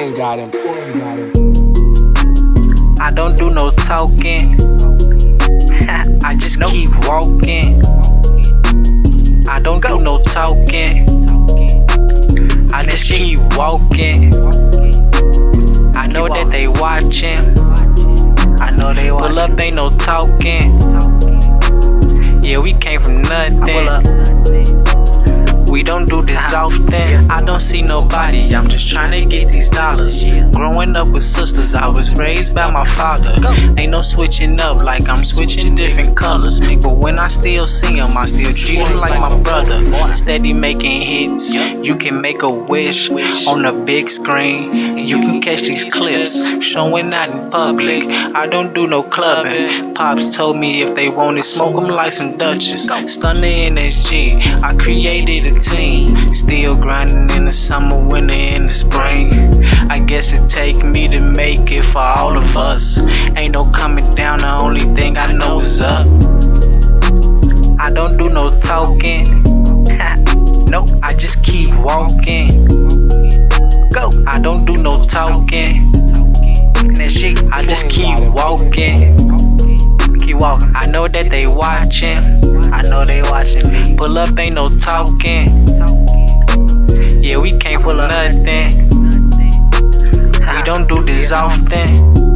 Porn got him. I don't do no talking. I just keep walking. I don't do no talking. I just keep walking. I know that they watching. I know they watching. Pull up, ain't no talking. Yeah, we came from nothing. We don't do this often. I don't see nobody, I'm just trying to get these dollars. Growing up with sisters, I was raised by my father. Ain't no switching up like I'm switching different colors. But when I still see him, I still treat him like my brother. Steady making hits, you can make a wish on the big screen. You can catch these clips, showing out in public. I don't do no clubbing. Pops told me if they wanted, smoke them like some Dutchess. Stunna in SG, I created a team. Still grinding in the summer, winter, in the spring. I guess it take me to make it for all of us. Ain't no coming down, the only thing I know is up. I don't do no talking. Nope, I just keep walking. Go. I don't do no talking. That shit, I just keep walking. Keep walking. I know that they watching. I know they watching me. Pull up, ain't no talking. Yeah, we can't pull up nothing. We don't do this often.